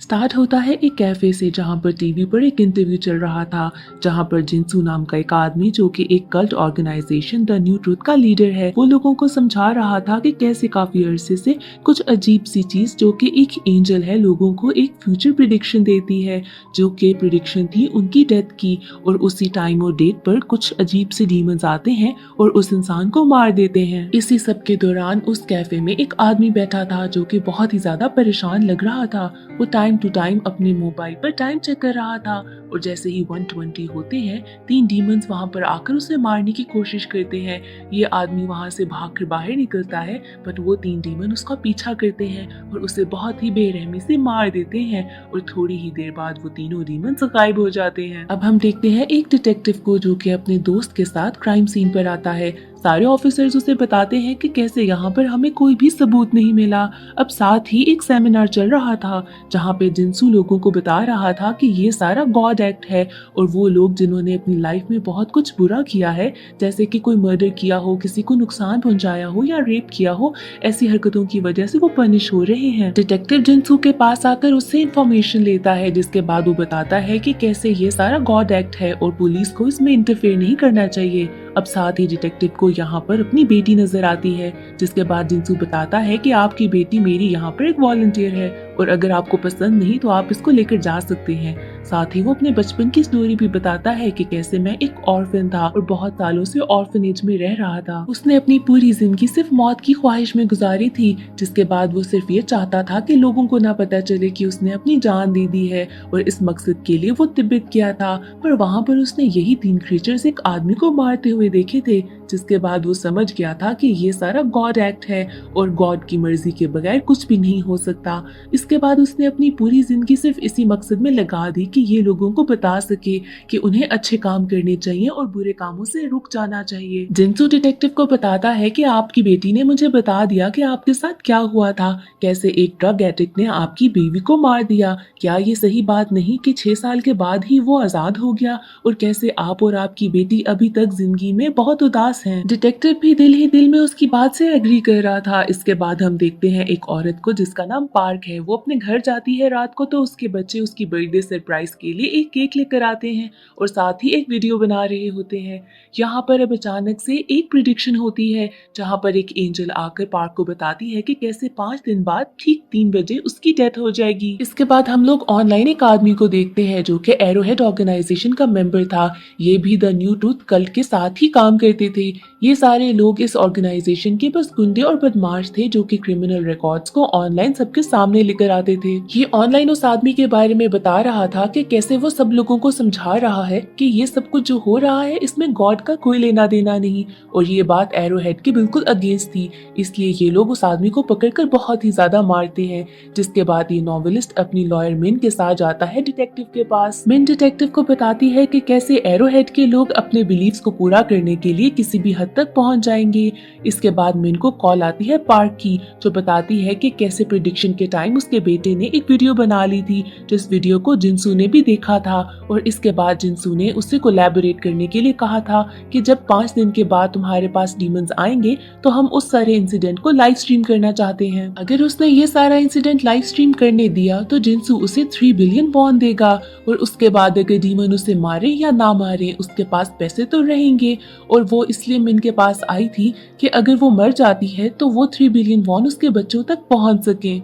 Start होता है एक कैफे से जहां पर टीवी पर एक इंटरव्यू चल रहा था, जहां पर जिनसू नाम का एक आदमी जो कि एक cult organization the new truth का लीडर है, वो लोगों को समझा रहा था कि कैसे काफी अरसे से कुछ अजीब सी चीज जो कि एक एंजल है लोगों को एक फ्यूचर प्रिडिक्शन देती है, जो कि प्रिडिक्शन थी उनकी डेथ की। और उसी टाइम और डेट पर कुछ अजीब से डीमंस आते हैं और उस इंसान को मार देते हैं। इसी सब के दौरान उस कैफे में एक आदमी बैठा था जो कि बहुत ही ज्यादा परेशान लग रहा था। वो टाइम टू टाइम अपने मोबाइल पर टाइम चेक कर रहा था और जैसे ही 120 होते हैं, 3 डीमंस वहां पर आकर उसे मारने की कोशिश करते हैं। ये आदमी वहां से भागकर बाहर निकलता है, बट वो 3 डीमन उसका पीछा करते हैं और उसे बहुत ही बेरहमी से मार देते हैं और थोड़ी ही देर बाद वो तीनों डीमंस गायब हो जाते हैं। अब हम देखते हैं एक डिटेक्टिव को जो कि अपने दोस्त के साथ क्राइम सीन पर आता है। सारे ऑफिसर्स उसे बताते हैं कि कैसे यहाँ पर हमें कोई भी सबूत नहीं मिला। अब साथ ही एक सेमिनार चल रहा था जहाँ पे जिनसू लोगों को बता रहा था कि ये सारा गॉड एक्ट है और वो लोग जिन्होंने अपनी लाइफ में बहुत कुछ बुरा किया है, जैसे कि कोई मर्डर किया हो, किसी को नुकसान पहुंचाया हो या रेप किया हो, ऐसी हरकतों की वजह से वो पनिश हो रहे हैं। डिटेक्टिव जिनसू के पास आकर उससे इंफॉर्मेशन लेता है, जिसके बाद वो बताता है कि कैसे ये सारा गॉड एक्ट है और पुलिस को इसमें इंटरफेयर नहीं करना चाहिए। अब साथ ही डिटेक्टिव को यहाँ पर अपनी बेटी नजर आती है, जिसके बाद जिनसू बताता है कि आपकी बेटी मेरी यहाँ पर एक वॉलंटियर है और अगर आपको पसंद नहीं तो आप इसको लेकर जा सकते हैं। साथ ही वो अपने बचपन की स्टोरी भी बताता है कि कैसे मैं एक ऑर्फन था और बहुत सालों से ऑर्फनेज में रह रहा था। उसने अपनी पूरी जिंदगी सिर्फ मौत की ख्वाहिश में गुजारी थी, जिसके बाद वो सिर्फ ये चाहता था कि लोगों को ना पता चले कि उसने अपनी जान दे दी है और इस मकसद के लिए वो तिब्बत गया था। पर वहाँ पर उसने यही 3 क्रीचर्स एक आदमी को मारते हुए देखे थे, जिसके बाद वो समझ गया था कि ये सारा गॉड एक्ट है और गॉड की मर्जी के बगैर कुछ भी नहीं हो सकता। इसके बाद उसने अपनी पूरी जिंदगी सिर्फ इसी मकसद में लगा दी कि ये लोगों को बता सके कि उन्हें अच्छे काम करने चाहिए और बुरे कामों से रुक जाना चाहिए। जिनसू डिटेक्टिव को बताता है कि आपकी बेटी ने मुझे बता दिया कि आपके साथ क्या हुआ था, कैसे एक ड्रग एडिक्ट ने आपकी बीवी को मार दिया। क्या ये सही बात नहीं कि 6 साल के बाद ही वो आजाद हो गया और कैसे आप और आपकी बेटी अभी तक जिंदगी में बहुत उदास हैं। डिटेक्टिव भी दिल ही दिल में उसकी बात से एग्री कर रहा था। इसके बाद हम देखते हैं एक औरत को जिसका नाम पार्क है। वो अपने घर जाती है रात को, तो उसके बच्चे उसकी बर्थडे सरप्राइज के लिए एक केक लेकर आते हैं और साथ ही एक वीडियो बना रहे होते हैं। यहाँ पर अब अचानक से एक प्रिडिक्शन होती है जहाँ पर एक एंजल आकर पार्क को बताती है कि कैसे 5 दिन बाद ठीक 3 बजे उसकी डेथ हो जाएगी। इसके बाद हम लोग ऑनलाइन एक आदमी को देखते हैं जो कि एरोहेड ऑर्गेनाइजेशन का मेंबर था। ये भी द न्यू ट्रूथ कल्ट के साथ ही काम करते थे। ये सारे लोग इस ऑर्गेनाइजेशन के बस गुंडे और बदमाश थे जो कि क्रिमिनल रिकॉर्ड्स को ऑनलाइन सबके सामने लेकर आते थे। ये ऑनलाइन उस आदमी के बारे में बता रहा था कि कैसे वो सब लोगों को समझा रहा है कि ये सब कुछ जो हो रहा है इसमें गॉड का कोई लेना देना नहीं, और ये बात एरोहेड के बिल्कुल अगेंस्ट थी। इसलिए ये लोग उस आदमी को पकड़कर बहुत ही ज्यादा मारते हैं। जिसके बाद ये नॉवेलिस्ट अपनी लॉयर मिन के साथ जाता है डिटेक्टिव के पास। मिन डिटेक्टिव को बताती है कि कैसे एरोहेड के लोग अपने बिलीव्स को पूरा करने के लिए किसी भी हद तक पहुंच जाएंगे। इसके बाद मिन को कॉल आती है पार्क की, जो बताती है कि कैसे प्रेडिक्शन के टाइम उसके बेटे ने एक वीडियो बना ली थी, जिस वीडियो को जिनसू ने भी देखा था। और इसके बाद जिनसू ने उससे कोलैबोरेट करने के लिए कहा था कि जब 5 दिन के बाद तुम्हारे पास डीमंस आएंगे तो हम उस सारे इंसिडेंट को लाइव स्ट्रीम करना चाहते हैं। अगर उसने ये सारा इंसिडेंट लाइव स्ट्रीम करने दिया तो जिनसू उसे 3 बिलियन वॉन देगा, और उसके बाद अगर डीमन उसे मारे या ना मारे उसके पास पैसे तो रहेंगे। और वो इसलिए मिन के पास आई थी कि अगर वो मर जाती है तो वो 3 बिलियन वॉन उसके बच्चों तक पहुंच सके।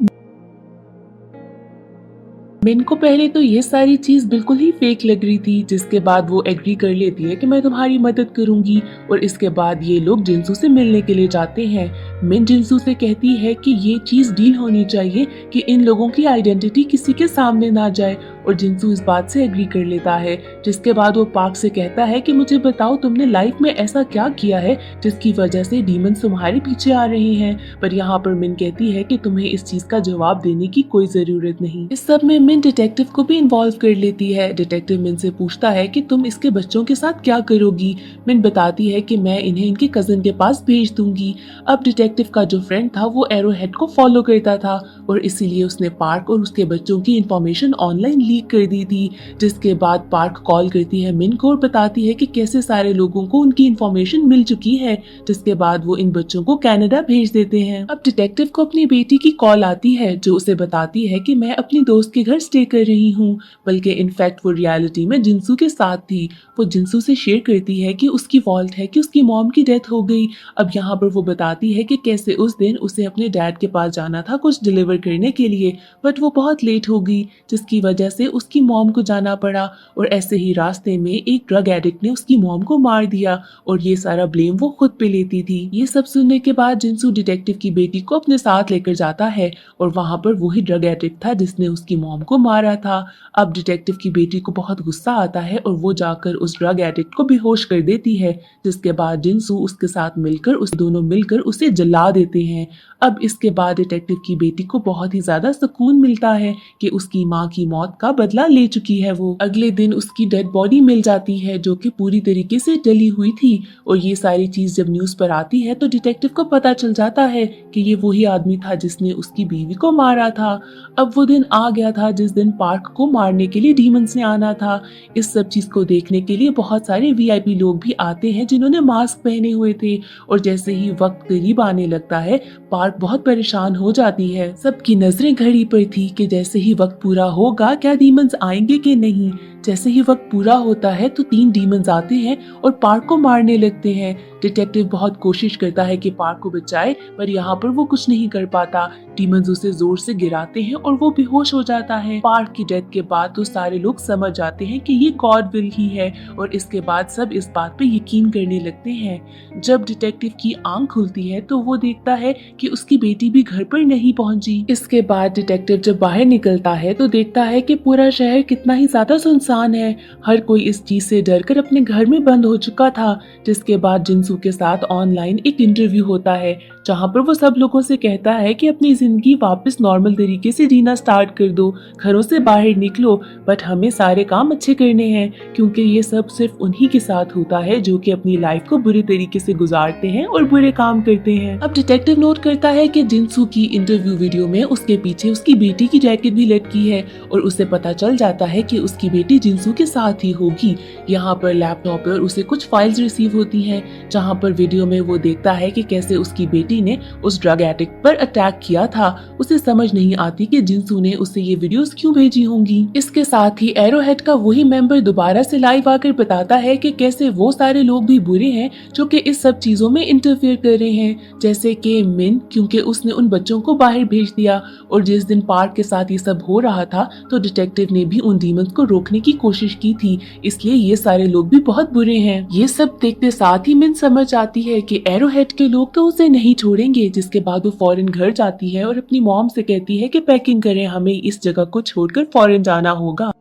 मिन को पहले तो ये सारी चीज बिल्कुल ही फेक लग रही थी, जिसके बाद वो एग्री कर लेती है कि मैं तुम्हारी मदद करूंगी। और इसके बाद ये लोग जिनसू से मिलने के लिए जाते हैं। मिन जिनसू से कहती है कि ये चीज डील होनी चाहिए कि इन लोगों की आइडेंटिटी किसी के सामने ना जाए, और जिनसू इस बात से एग्री कर लेता है। जिसके बाद वो पार्क से कहता है कि मुझे बताओ तुमने लाइफ में ऐसा क्या किया है जिसकी वजह से डीमंस तुम्हारे पीछे आ रहे हैं। पर यहाँ पर मिन कहती है कि तुम्हें इस चीज का जवाब देने की कोई जरूरत नहीं। इस सब में मिन डिटेक्टिव को भी इन्वॉल्व कर लेती है। डिटेक्टिव मिन से पूछता है कि तुम इसके बच्चों के साथ क्या करोगी। मिन बताती है कि मैं इन्हें इनके कजन के पास भेज दूंगी। अब डिटेक्टिव का जो फ्रेंड था वो एरोहेड को फॉलो करता था और इसीलिए उसने पार्क और उसके बच्चों की इंफॉर्मेशन ऑनलाइन लीक लीक कर दी थी। जिसके बाद पार्क कॉल करती है मिन को और बताती है कि कैसे सारे लोगों को उनकी इन्फॉर्मेशन मिल चुकी है। जिसके बाद वो इन बच्चों को कनाडा भेज देते हैं। अब डिटेक्टिव को अपनी बेटी की कॉल आती है जो उसे बताती है कि मैं अपनी दोस्त के घर स्टे कर रही हूँ, बल्कि इनफैक्ट वो रियलिटी में जिनसू के साथ थी। वो जिनसू से शेयर करती है कि उसकी फॉल्ट है कि उसकी मॉम की डेथ हो गई। अब यहाँ पर वो बताती है कि कैसे उस दिन उसे अपने डैड के पास जाना था कुछ डिलीवर करने के लिए, बट वो बहुत लेट हो गई जिसकी वजह से उसकी मॉम को जाना पड़ा। और ऐसे ही रास्ते में एक ड्रग एडिक्ट ने उसकी मॉम को मार दिया और ये सारा ब्लेम वो खुद पे लेती थी। ये सब सुनने के बाद जिनसू डिटेक्टिव की बेटी को अपने साथ लेकर जाता है और वहाँ पर वही ड्रग एडिक्ट था जिसने उसकी मॉम को मारा था। अब डिटेक्टिव की बेटी को बहुत गुस्सा आता है और वो जाकर उस ड्रग एडिक्ट को बेहोश कर देती है। जिसके बाद जिनसू उसके साथ मिलकर दोनों मिलकर उसे जला देते हैं। अब इसके बाद डिटेक्टिव की बेटी को बहुत ही ज्यादा सुकून मिलता है कि उसकी माँ की मौत का बदला ले चुकी है वो। अगले दिन उसकी डेड बॉडी मिल जाती है जो कि पूरी तरीके से जली हुई थी। और ये सारी चीज जब न्यूज पर आती है तो डिटेक्टिव को पता चल जाता है कि ये वही आदमी था जिसने उसकी बीवी को मारा था। अब वो दिन आ गया था जिस दिन पार्क को मारने के लिए डीमंस ने आना था। इस सब चीज को देखने के लिए बहुत सारे वीआईपी लोग भी आते हैं जिन्होंने मास्क पहने हुए थे। और जैसे ही वक्त करीब आने लगता है पार्क बहुत परेशान हो जाती है। सबकी नजरें घड़ी पर थी कि जैसे ही वक्त पूरा होगा क्या डीमंस आएंगे कि नहीं। जैसे ही वक्त पूरा होता है तो 3 डीमंस आते हैं और पार्क को मारने लगते हैं। डिटेक्टिव बहुत कोशिश करता है कि पार्क को बचाए पर यहाँ पर वो कुछ नहीं कर पाता। डीमंस उसे जोर से गिराते हैं और वो बेहोश हो जाता है। पार्क की डेथ के बाद तो सारे लोग समझ जाते हैं कि ये गॉड विल ही है और इसके बाद सब इस बात पे यकीन करने लगते हैं। जब डिटेक्टिव की आंख खुलती है तो वो देखता है कि उसकी बेटी भी घर पर नहीं पहुंची। इसके बाद डिटेक्टिव जब बाहर निकलता है तो देखता है कि पूरा शहर कितना ही ज्यादा सुनसान है। हर कोई इस चीज से डरकर अपने घर में बंद हो चुका था। जिसके बाद जिनसू के साथ ऑनलाइन एक इंटरव्यू होता है जहाँ पर वो सब लोगों से कहता है कि अपनी जिंदगी वापस नॉर्मल तरीके से जीना स्टार्ट कर दो, घरों से बाहर निकलो, बट हमें सारे काम अच्छे करने हैं क्योंकि ये सब सिर्फ उन्हीं के साथ होता है जो कि अपनी लाइफ को बुरे तरीके से गुजारते हैं और बुरे काम करते हैं। अब डिटेक्टिव नोट करता है कि जिनसू की इंटरव्यू वीडियो में उसके पीछे उसकी बेटी की जैकेट भी लटकी है और उसे पता चल जाता है कि उसकी बेटी जिनसू के साथ ही होगी। यहाँ पर लैपटॉप पर उसे कुछ फाइल्स रिसीव होती हैं जहाँ पर वीडियो में वो देखता है कि कैसे उसकी बेटी ने उस ड्रग एडिक्ट पर अटैक किया था। उसे समझ नहीं आती कि जिनसू ने उसे ये वीडियोस क्यों भेजी होंगी। इसके साथ ही एरोहेड का वही मेंबर दोबारा से लाइव आकर बताता है कि कैसे वो सारे लोग भी बुरे हैं जो कि इस सब चीजों में इंटरफेयर कर रहे हैं, जैसे कि मिन क्योंकि उसने उन बच्चों को बाहर भेज दिया। और जिस दिन पार्क के साथ ये सब हो रहा था तो डिटेक्टिव ने भी उन डीमंस को रोकने की कोशिश की थी, इसलिए ये सारे लोग भी बहुत बुरे हैं। ये सब देखते साथ ही मिन समझ आती है कि एरोहेड के लोग तो उसे नहीं छोड़ेंगे। जिसके बाद वो फौरन घर जाती है और अपनी मॉम से कहती है कि पैकिंग करें, हमें इस जगह को छोड़कर फौरन जाना होगा।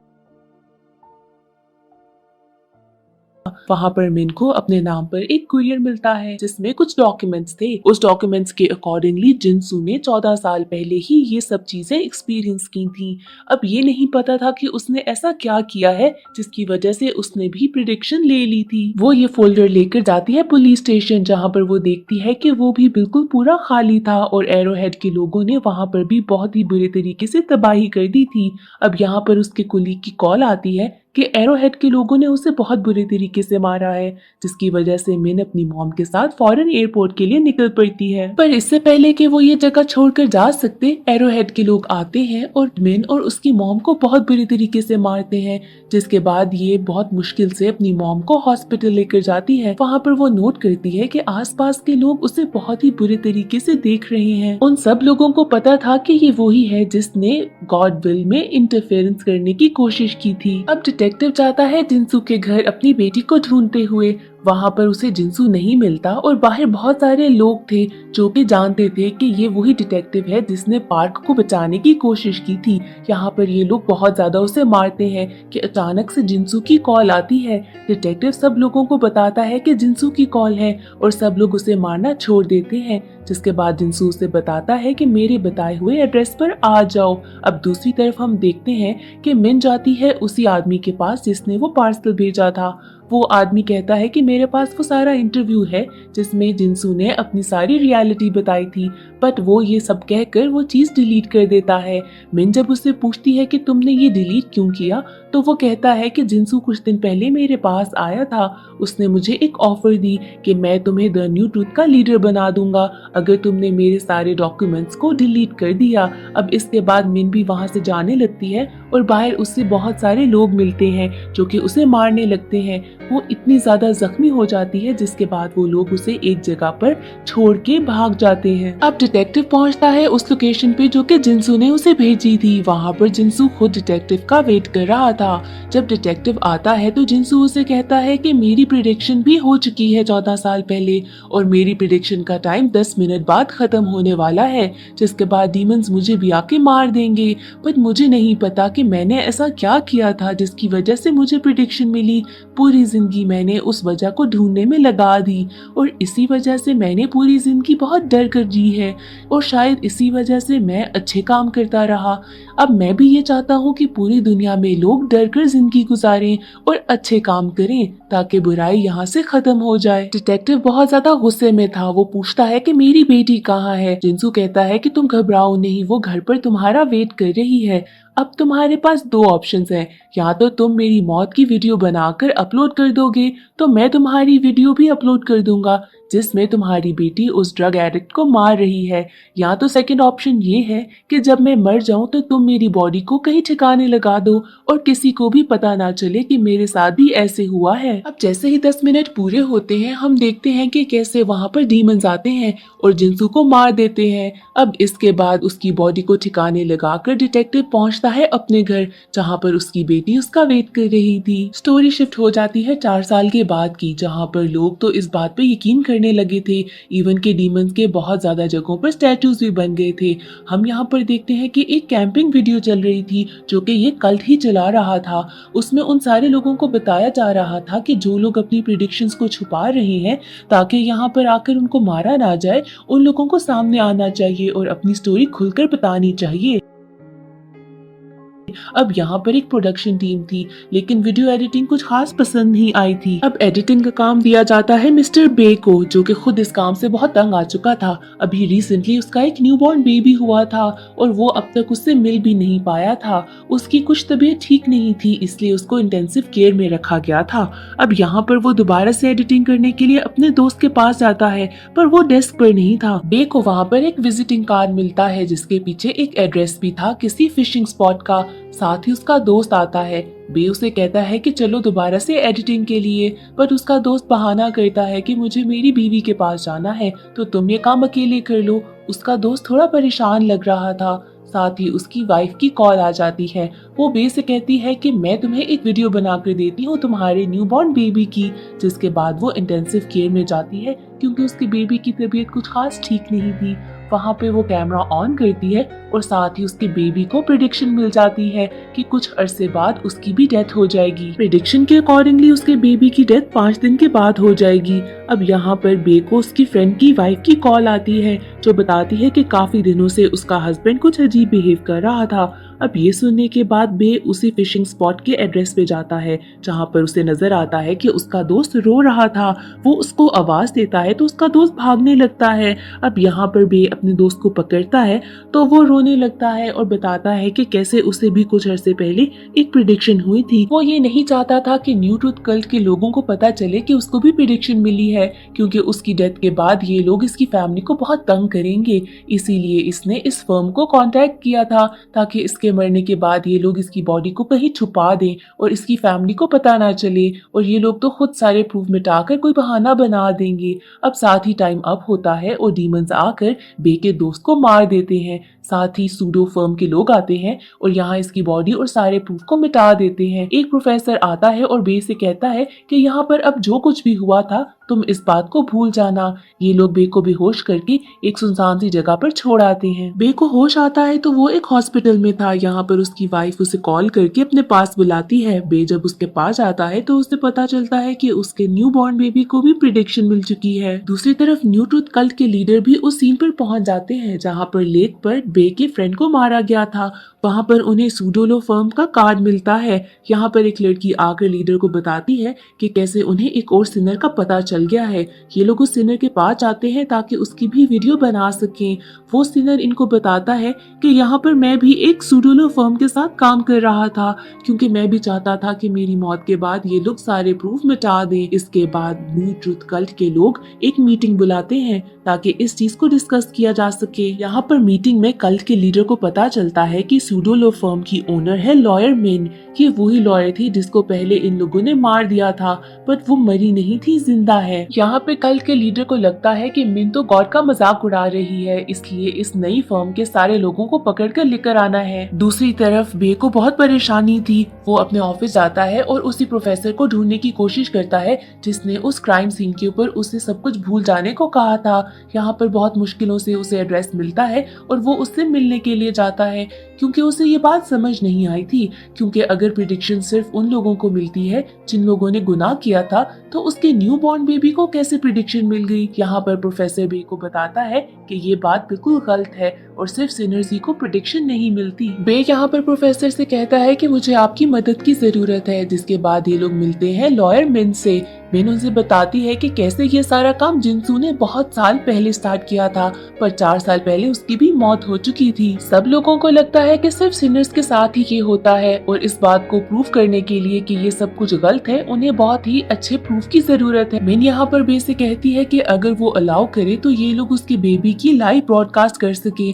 वहाँ पर मिन को अपने नाम पर एक कुरियर मिलता है जिसमें कुछ डॉक्यूमेंट्स थे। उस डॉक्यूमेंट्स के अकॉर्डिंगली जिनसू ने 14 साल पहले ही ये सब चीजें एक्सपीरियंस की थी। अब ये नहीं पता था कि उसने ऐसा क्या किया है जिसकी वजह से उसने भी प्रिडिक्शन ले ली थी। वो ये फोल्डर लेकर जाती है पुलिस स्टेशन जहाँ पर वो देखती है कि वो भी बिल्कुल पूरा खाली था और एरोहेड के लोगों ने वहाँ पर भी बहुत ही बुरे तरीके से तबाही कर दी थी। अब यहाँ पर उसके कुलीग की कॉल आती है कि एरोहेड के लोगों ने उसे बहुत बुरे तरीके से मारा है, जिसकी वजह से मिन अपनी मॉम के साथ फौरन एयरपोर्ट के लिए निकल पड़ती है। पर इससे पहले कि वो ये जगह छोड़कर जा सकते, एरोहेड के लोग आते हैं और मिन और उसकी मॉम को बहुत बुरे तरीके से मारते हैं। जिसके बाद ये बहुत मुश्किल से अपनी मॉम को हॉस्पिटल लेकर जाती है। वहाँ पर वो नोट करती है कि आसपास के लोग उसे बहुत ही बुरे तरीके से देख रहे हैं। उन सब लोगों को पता था कि ये वही है जिसने गॉड विल में इंटरफेरेंस करने की कोशिश की थी। अब डिटेक्टिव जाता है जिनसू के घर अपनी बेटी को ढूंढते हुए। वहाँ पर उसे जिनसू नहीं मिलता और बाहर बहुत सारे लोग थे जो कि जानते थे कि ये वही डिटेक्टिव है जिसने पार्क को बचाने की कोशिश की थी। यहाँ पर ये लोग बहुत ज्यादा उसे मारते हैं कि अचानक से जिनसू की कॉल आती है। डिटेक्टिव सब लोगों को बताता है कि जिनसू की कॉल है और सब लोग उसे मारना छोड़ देते हैं। जिसके बाद जिनसू उसे बताता है कि मेरे बताए हुए एड्रेस पर आ जाओ। अब दूसरी तरफ हम देखते हैं कि मिन जाती है उसी आदमी के पास जिसने वो पार्सल भेजा था। वो आदमी कहता है कि मेरे पास वो सारा इंटरव्यू है जिसमें जिनसू ने अपनी सारी रियलिटी बताई थी, बट वो ये सब कहकर वो चीज डिलीट कर देता है। मिन जब उससे पूछती है कि तुमने ये डिलीट क्यों किया, तो वो कहता है कि जिनसू कुछ दिन पहले मेरे पास आया था, उसने मुझे एक ऑफर दी कि मैं तुम्हें द न्यू ट्रूथ का लीडर बना दूंगा अगर तुमने मेरे सारे डॉक्यूमेंट्स को डिलीट कर दिया। अब इसके बाद मिन भी वहां से जाने लगती है और बाहर उससे बहुत सारे लोग मिलते हैं जो कि उसे मारने लगते हैं। वो इतनी ज्यादा जख्मी हो जाती है जिसके बाद वो लोग उसे एक जगह पर छोड़ के भाग जाते हैं। अब डिटेक्टिव पहुंचता है उस लोकेशन पे जो कि जिनसू ने उसे भेजी थी। वहाँ पर जिनसू खुद डिटेक्टिव का वेट कर रहा था। जब डिटेक्टिव आता है तो जिनसू उसे कहता है कि मेरी प्रिडिक्शन भी हो चुकी है 14 साल पहले और मेरी प्रिडिक्शन का टाइम 10 मिनट बाद खत्म होने वाला है, जिसके बाद डीमंस मुझे भी आके मार देंगे। बट मुझे नहीं पता कि मैंने ऐसा क्या किया था जिसकी वजह से मुझे प्रिडिक्शन मिली। पूरी जिंदगी मैंने उस वजह को ढूंढने में लगा दी और इसी वजह से मैंने पूरी जिंदगी बहुत डर कर जी है और शायद इसी वजह से मैं अच्छे काम करता रहा। अब मैं भी ये चाहता हूँ कि पूरी दुनिया में लोग डर कर जिंदगी गुजारें और अच्छे काम करें ताकि बुराई यहाँ से खत्म हो जाए। डिटेक्टिव बहुत ज्यादा गुस्से में था। वो पूछता है कि मेरी बेटी कहाँ है। जिनसू कहता है कि तुम घबराओ नहीं, वो घर पर तुम्हारा वेट कर रही है। अब तुम्हारे पास दो ऑप्शंस हैं, या तो तुम मेरी मौत की वीडियो बनाकर अपलोड कर दोगे तो मैं तुम्हारी वीडियो भी अपलोड कर दूंगा जिसमें तुम्हारी बेटी उस ड्रग एडिक्ट को मार रही है, या तो सेकंड ऑप्शन ये है कि जब मैं मर जाऊं तो तुम मेरी बॉडी को कहीं ठिकाने लगा दो और किसी को भी पता ना चले कि मेरे साथ भी ऐसे हुआ है। अब जैसे ही 10 मिनट पूरे होते हैं हम देखते हैं कि कैसे वहाँ पर डीमंस आते हैं और जिनसू को मार देते हैं। अब इसके बाद उसकी बॉडी को ठिकाने लगाकर डिटेक्टिव पहुंचता है अपने घर जहाँ पर उसकी बेटी उसका वेट कर रही थी। स्टोरी शिफ्ट हो जाती है 4 साल के बाद की, जहाँ पर लोग तो इस बात पे यकीन करने लगे थे। इवन के डीमंस के बहुत ज्यादा जगहों पर स्टैचूज भी बन गए थे। हम यहाँ पर देखते हैं कि एक कैंपिंग वीडियो चल रही थी जो कि ये कल्ट ही चला रहा था। उसमें उन सारे लोगों को बताया जा रहा था कि जो लोग अपनी प्रिडिक्शंस को छुपा रहे हैं ताकि यहाँ पर आकर उनको मारा ना जाए, उन लोगों को सामने आना चाहिए और अपनी स्टोरी खुलकर बतानी चाहिए। अब यहाँ पर एक प्रोडक्शन टीम थी लेकिन वीडियो एडिटिंग कुछ खास पसंद नहीं आई थी। अब एडिटिंग का काम दिया जाता है मिस्टर बे को जो कि खुद इस काम से बहुत तंग आ चुका था। अभी रिसेंटली उसका एक न्यूबॉर्न बेबी हुआ था और वो अब तक उससे मिल भी नहीं पाया था। उसकी कुछ तबीयत ठीक नहीं थी इसलिए उसको इंटेंसिव केयर में रखा गया था। अब यहाँ पर वो दोबारा से एडिटिंग करने के लिए अपने दोस्त के पास जाता है पर वो डेस्क पर नहीं था। बे को वहाँ पर एक विजिटिंग कार्ड मिलता है जिसके पीछे एक एड्रेस भी था किसी फिशिंग स्पॉट का। साथ ही उसका दोस्त आता है। बे उसे कहता है कि चलो दोबारा से एडिटिंग के लिए, पर उसका दोस्त बहाना करता है कि मुझे मेरी बीवी के पास जाना है तो तुम ये काम अकेले कर लो। उसका दोस्त थोड़ा परेशान लग रहा था। साथ ही उसकी वाइफ की कॉल आ जाती है। वो बे से कहती है कि मैं तुम्हें एक वीडियो बनाकर देती हूँ तुम्हारे न्यूबॉर्न बेबी की, जिसके बाद वो इंटेंसिव केयर में जाती है क्योंकि उसकी बेबी की तबीयत कुछ खास ठीक नहीं थी। वहाँ पे वो कैमरा ऑन करती है और साथ ही उसके बेबी को प्रिडिक्शन मिल जाती है कि कुछ अरसे बाद उसकी भी डेथ हो जाएगी। प्रिडिक्शन के अकॉर्डिंगली उसके बेबी की डेथ 5 दिन के बाद हो जाएगी। अब यहाँ पर बे को उसकी फ्रेंड की वाइफ की कॉल आती है जो बताती है कि काफी दिनों से उसका हस्बैंड कुछ अजीब बिहेव कर रहा था। अब ये सुनने के बाद बे उसी फिशिंग स्पॉट के एड्रेस पे जाता है जहाँ पर उसे नजर आता है कि उसका दोस्त रो रहा था। वो उसको आवाज देता है तो उसका दोस्त भागने लगता है। अब यहाँ पर बे अपने दोस्त को पकड़ता है तो वो रोने लगता है और बताता है कि कैसे उसे भी कुछ अरसे पहले एक प्रिडिक्शन हुई थी। वो ये नहीं चाहता था कि न्यू ट्रूथ कल्ट के लोगों को पता चले कि उसको भी प्रिडिक्शन मिली है क्योंकि उसकी डेथ के बाद ये लोग इसकी फैमिली को बहुत तंग करेंगे। इसीलिए इसने इस फर्म को कॉन्टेक्ट किया था ताकि इसके मरने के बाद ये लोग इसकी बॉडी को कहीं छुपा दें और इसकी फैमिली को पता ना चले और ये लोग तो खुद सारे प्रूफ मिटाकर कोई बहाना बना देंगे। अब साथ ही टाइम अप होता है और डीमंस आकर बे के दोस्त को मार देते हैं। साथ ही सूडो फर्म के लोग आते हैं और यहाँ इसकी बॉडी और सारे प्रूफ को मिटा देते हैं। एक प्रोफेसर आता है और बे से कहता है कि यहाँ पर अब जो कुछ भी हुआ था तुम इस बात को भूल जाना। ये लोग बे को बेहोश करके एक सुनसान सी जगह पर छोड़ आते हैं। बे को होश आता है तो वो एक हॉस्पिटल में था। यहाँ पर उसकी वाइफ उसे कॉल करके अपने पास बुलाती है। बे जब उसके पास आता है तो उसे पता चलता है कि उसके न्यू बॉर्न बेबी को भी प्रिडिक्शन मिल चुकी है। दूसरी तरफ न्यू ट्रूथ कल्ट के लीडर भी उस सीन पर पहुंच जाते हैं जहाँ पर लेक पर बे के फ्रेंड को मारा गया था। वहाँ पर उन्हें सूडोलो फर्म का कार्ड मिलता है। यहाँ पर एक लड़की आकर लीडर को बताती है कि कैसे उन्हें एक और सिनर का पता चल गया है। ये लोग उस सिनर के पास जाते हैं ताकि उसकी भी वीडियो बना सकें। वो सिनर इनको बताता है कि यहाँ पर मैं भी एक सूडोलो फर्म के साथ काम कर रहा था, क्योंकि मैं भी चाहता था कि मेरी मौत के बाद ये लोग सारे प्रूफ मिटा दें। इसके बाद न्यू ट्रुथ कल्ट के लोग एक मीटिंग बुलाते हैं ताकि इस चीज को डिस्कस किया जा सके। यहाँ पर मीटिंग में कल्ट के लीडर को पता चलता है कि सूडोलो फर्म की ओनर है लॉयर मिन। ये वही लॉयर थी जिसको पहले इन लोगों ने मार दिया था, बट वो मरी नहीं थी, जिंदा है। यहाँ पे कल्ट के लीडर को लगता है कि मिन तो गॉड का मजाक उड़ा रही है, इसलिए इस नई फर्म के सारे लोगों को पकड़ कर लेकर आना है। दूसरी तरफ बे को बहुत परेशानी थी। वो अपने ऑफिस जाता है और उसी प्रोफेसर को ढूंढने की कोशिश करता है जिसने उस क्राइम सीन के ऊपर उसे सब कुछ भूल जाने को कहा था। यहाँ पर बहुत मुश्किलों से उसे एड्रेस मिलता है और वो उससे मिलने के लिए जाता है, क्योंकि उसे ये बात समझ नहीं आई थी, क्योंकि अगर प्रिडिक्शन सिर्फ उन लोगों को मिलती है जिन लोगों ने गुनाह किया था, तो उसके न्यू बॉर्न बेबी को कैसे प्रिडिक्शन मिल गई। यहाँ पर प्रोफेसर बे को बताता है कि ये बात बिल्कुल गलत है और सिर्फ सिनर्जी को प्रिडिक्शन नहीं मिलती। बे यहाँ पर प्रोफेसर से कहता है कि मुझे आपकी मदद की जरूरत है। जिसके बाद ये लोग मिलते हैं लॉयर मिन से। मिन उनसे बताती है कि कैसे ये सारा काम जिनसू ने बहुत साल पहले स्टार्ट किया था, पर 4 साल पहले उसकी भी मौत हो चुकी थी। सब लोगों को लगता है कि सिर्फ सिनर्स के साथ ही ये होता है, और इस बात को प्रूव करने के लिए कि ये सब कुछ गलत है, उन्हें बहुत ही अच्छे प्रूफ की जरूरत है। मिन यहाँ पर बे से कहती है कि अगर वो अलाउ करे तो ये लोग उसके बेबी की लाइव ब्रॉडकास्ट कर सके,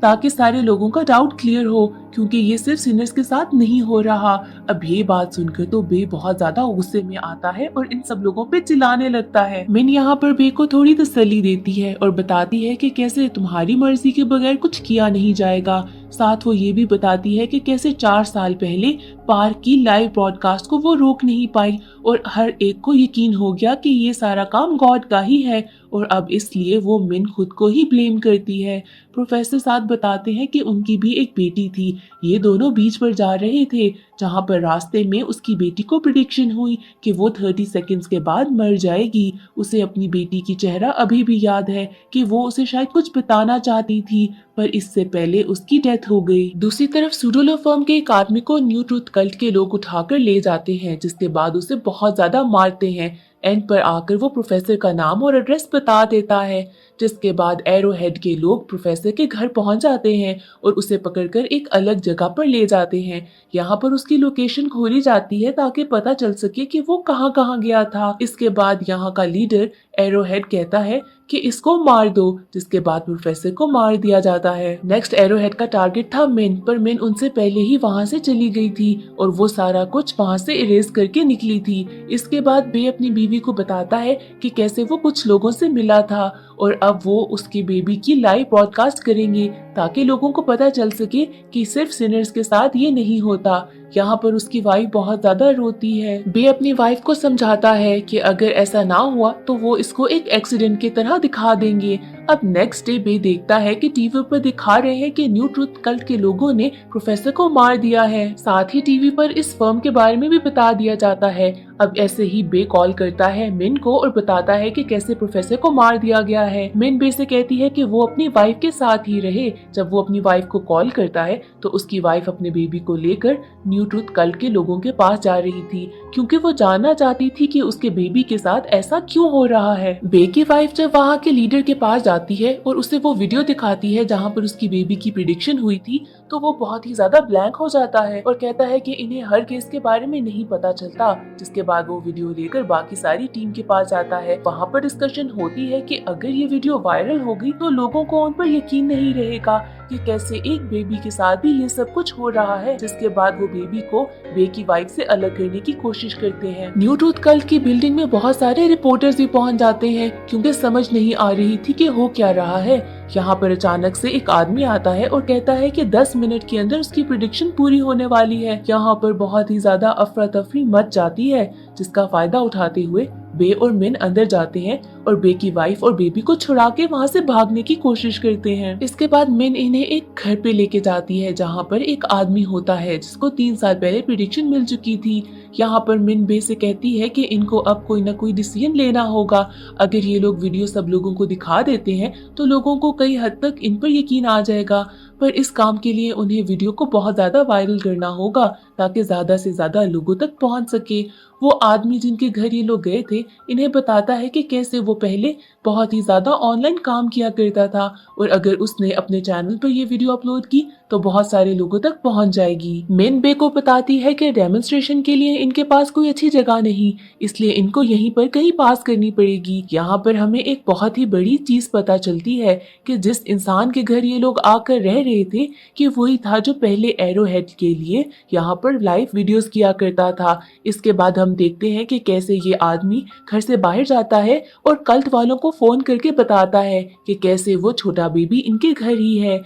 ताकि सारे लोगों का डाउट क्लियर हो, क्योंकि ये सिर्फ सिनर्स के साथ नहीं हो रहा। अब ये बात सुनकर तो बे बहुत ज्यादा गुस्से में आता है और इन सब लोगों पे चिल्लाने लगता है। मिन यहाँ पर बे को थोड़ी तसल्ली देती है और बताती है कि कैसे तुम्हारी मर्जी के बगैर कुछ किया नहीं जाएगा। साथ वो ये भी बताती है कि कैसे 4 साल पहले पार्क की लाइव ब्रॉडकास्ट को वो रोक नहीं पाई और हर एक को यकीन हो गया कि ये सारा काम गॉड का ही है, और अब इसलिए वो मिन खुद को ही ब्लेम करती है। प्रोफेसर साथ बताते हैं कि उनकी भी एक बेटी थी। ये दोनों बीच पर जा रहे थे, जहाँ पर रास्ते में उसकी बेटी को प्रिडिक्शन हुई कि वो 30 सेकंड्स के बाद मर जाएगी। उसे अपनी बेटी की चेहरा अभी भी याद है कि वो उसे शायद कुछ बताना चाहती थी, पर इससे पहले उसकी डेथ हो गई। दूसरी तरफ सूडोलो फर्म के एक आदमी को न्यू ट्रुथ कल्ट के लोग उठाकर ले जाते हैं, जिसके बाद उसे बहुत ज्यादा मारते हैं। एंड पर आकर वो प्रोफेसर का नाम और एड्रेस बता देता है, जिसके बाद एरो हेड के लोग प्रोफेसर के घर पहुंच जाते हैं और उसे पकड़कर एक अलग जगह पर ले जाते हैं। यहाँ पर उसकी लोकेशन खोली जाती है ताकि पता चल सके कि वो कहाँ कहाँ गया था। इसके बाद यहाँ का लीडर एरो हेड कहता है कि इसको मार दो, जिसके बाद प्रोफेसर को मार दिया जाता है। नेक्स्ट एरो हेड का टारगेट था मिन, पर मिन उनसे पहले ही वहाँ से चली गई थी और वो सारा कुछ वहाँ से इरेज करके निकली थी। इसके बाद बे अपनी बीवी को बताता है कि कैसे वो कुछ लोगों से मिला था और अब वो उसकी बेबी की लाइव ब्रॉडकास्ट करेंगे ताकि लोगों को पता चल सके कि सिर्फ सिनर्स के साथ ये नहीं होता। यहाँ पर उसकी वाइफ बहुत ज्यादा रोती है। बे अपनी वाइफ को समझाता है कि अगर ऐसा ना हुआ तो वो इसको एक एक्सीडेंट की तरह दिखा देंगे। अब नेक्स्ट डे बे देखता है कि टीवी पर दिखा रहे हैं कि न्यू ट्रुथ कल्ट के लोगों ने प्रोफेसर को मार दिया है। साथ ही टीवी पर इस फर्म के बारे में भी बता दिया जाता है। अब ऐसे ही बे कॉल करता है मिन को और बताता है कि कैसे प्रोफेसर को मार दिया गया है। मिन बे से कहती है कि वो अपनी वाइफ के साथ ही रहे। जब वो अपनी वाइफ को कॉल करता है तो उसकी वाइफ अपने बेबी को लेकर न्यू ट्रुथ कल्ट के लोगों के पास जा रही थी, क्योंकि वो जानना चाहती थी कि उसके बेबी के साथ ऐसा क्यों हो रहा है। बे की वाइफ जब वहाँ के लीडर के पास जाती है और उसे वो वीडियो दिखाती है जहाँ पर उसकी बेबी की प्रिडिक्शन हुई थी, तो वो बहुत ही ज्यादा ब्लैंक हो जाता है और कहता है कि इन्हें हर केस के बारे में नहीं पता चलता। जिसके बाद वो वीडियो लेकर बाकी सारी टीम के पास जाता है। वहाँ पर डिस्कशन होती है कि अगर ये वीडियो वायरल हो गई तो लोगों को उन पर यकीन नहीं रहेगा कि कैसे एक बेबी के साथ भी ये सब कुछ हो रहा है। जिसके बाद वो बेबी को बे की वाइफ से अलग करने की कोशिश करते हैं। न्यू ट्रुथ कल्ट की बिल्डिंग में बहुत सारे रिपोर्टर्स भी पहुंच जाते हैं, क्योंकि समझ नहीं आ रही थी कि हो क्या रहा है। यहाँ पर अचानक से एक आदमी आता है और कहता है कि 10 मिनट के अंदर उसकी प्रिडिक्शन पूरी होने वाली है। यहाँ पर बहुत ही ज्यादा अफरा तफरी मच जाती है, जिसका फायदा उठाते हुए बे और मिन अंदर जाते हैं और बे की वाइफ और बेबी को छुड़ा के वहाँ से भागने की कोशिश करते हैं। इसके बाद मिन इन्हें एक घर पे लेके जाती है जहाँ पर एक आदमी होता है जिसको 3 साल पहले प्रिडिक्शन मिल चुकी थी। यहाँ पर मिन बे से कहती है कि इनको अब कोई ना कोई डिसीजन लेना होगा। अगर ये लोग वीडियो सब लोगों को दिखा देते हैं तो लोगों को कई हद तक इन पर यकीन आ जाएगा, पर इस काम के लिए उन्हें वीडियो को बहुत ज्यादा वायरल करना होगा ताकि ज्यादा से ज्यादा लोगों तक पहुंच सके। वो आदमी जिनके घर ये लोग गए थे इन्हें बताता है कि कैसे वो पहले बहुत ही ज्यादा ऑनलाइन काम किया करता था और अगर उसने अपने चैनल पर ये वीडियो अपलोड की तो बहुत सारे लोगों तक पहुंच जाएगी। मिन बे को बताती है कि डेमोन्स्ट्रेशन के लिए इनके पास कोई अच्छी जगह नहीं, इसलिए इनको यहीं पर कहीं पास करनी पड़ेगी। यहाँ पर हमें एक बहुत ही बड़ी चीज पता चलती है कि जिस इंसान के घर ये लोग आकर रह रहे थे कि वही था जो पहले एरो हेड के लिए यहाँ पर लाइव वीडियोस किया करता था। इसके बाद हम देखते हैं कि कैसे ये आदमी घर से बाहर जाता है और कल्ट वालों को फोन करके बताता है कि कैसे वो छोटा बेबी इनके घर ही है।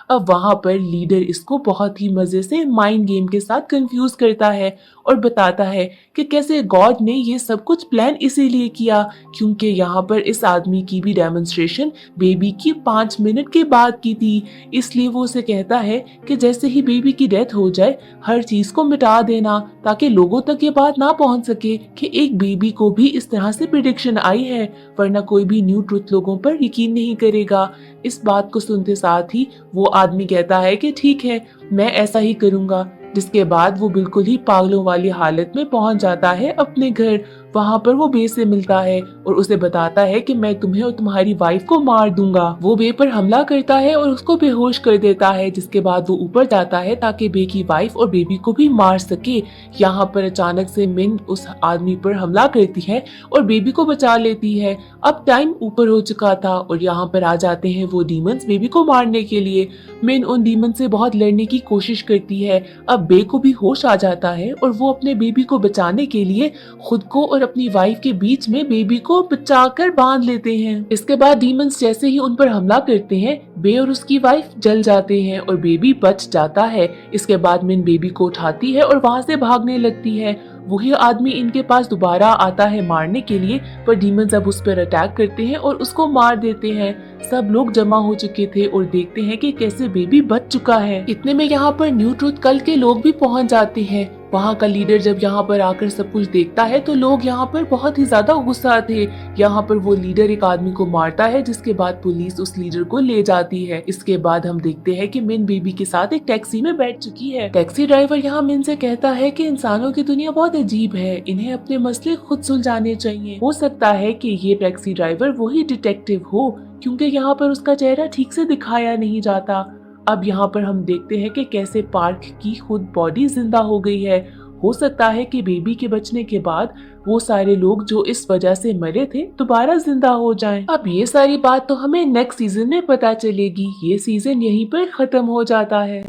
अब वहां पर लीडर इसको बहुत ही मजे से माइंड गेम के साथ कंफ्यूज करता है और बताता है कि कैसे गॉड ने ये सब कुछ प्लान इसीलिए किया क्योंकि यहाँ पर इस आदमी की भी डेमोन्स्ट्रेशन बेबी की 5 मिनट के बाद की थी। इसलिए वो उसे कहता है कि जैसे ही बेबी की डेथ हो जाए हर चीज को मिटा देना ताकि लोगों तक ये बात ना पहुंच सके कि एक बेबी को भी इस तरह से प्रिडिक्शन आई है, वरना कोई भी न्यू ट्रुथ लोगों पर यकीन नहीं करेगा। इस बात को सुनते साथ ही वो आदमी कहता है कि ठीक है मैं ऐसा ही करूंगा, जिसके बाद वो बिल्कुल ही पागलों वाली हालत में पहुंच जाता है अपने घर। वहां पर वो बे से मिलता है और उसे बताता है कि मैं तुम्हें और तुम्हारी वाइफ को मार दूंगा। वो बे पर हमला करता है और उसको बेहोश कर देता है, जिसके बाद वो ऊपर जाता है ताकि बे की वाइफ और बेबी को भी मार सके। यहाँ पर अचानक से मिन उस आदमी पर हमला करती है और बेबी को बचा लेती है। अब टाइम ऊपर हो चुका था और यहाँ पर आ जाते हैं वो डीमंस बेबी को मारने के लिए। मिन उन डीमन से बहुत लड़ने की कोशिश करती है। अब बे को भी होश आ जाता है और वो अपने बेबी को बचाने के लिए खुद को और अपनी वाइफ के बीच में बेबी को बचाकर बांध लेते हैं। इसके बाद डीमंस जैसे ही उन पर हमला करते हैं बे और उसकी वाइफ जल जाते हैं और बेबी बच जाता है। इसके बाद मिन बेबी को उठाती है और वहाँ से भागने लगती है। वही आदमी इनके पास दोबारा आता है मारने के लिए, पर डीमंस अब उस पर अटैक करते हैं और उसको मार देते हैं। सब लोग जमा हो चुके थे और देखते हैं कि कैसे बेबी बच चुका है। इतने में यहाँ पर न्यू ट्रुथ कल्ट के लोग भी पहुंच जाते हैं। वहाँ का लीडर जब यहाँ पर आकर सब कुछ देखता है तो लोग यहाँ पर बहुत ही ज्यादा गुस्सा थे। यहाँ पर वो लीडर एक आदमी को मारता है, जिसके बाद पुलिस उस लीडर को ले जाती है। इसके बाद हम देखते हैं कि मिन बेबी के साथ एक टैक्सी में बैठ चुकी है। टैक्सी ड्राइवर यहाँ मिन से कहता है कि इंसानों की दुनिया बहुत अजीब है, इन्हें अपने मसले खुद सुलझाने चाहिए। हो सकता है कि ये टैक्सी ड्राइवर वही डिटेक्टिव हो, क्योंकि यहाँ पर उसका चेहरा ठीक से दिखाया नहीं जाता। अब यहाँ पर हम देखते हैं कि कैसे पार्क की खुद बॉडी जिंदा हो गई है। हो सकता है कि बेबी के बचने के बाद वो सारे लोग जो इस वजह से मरे थे दोबारा जिंदा हो जाएं। अब ये सारी बात तो हमें नेक्स्ट सीजन में पता चलेगी। ये सीजन यहीं पर खत्म हो जाता है।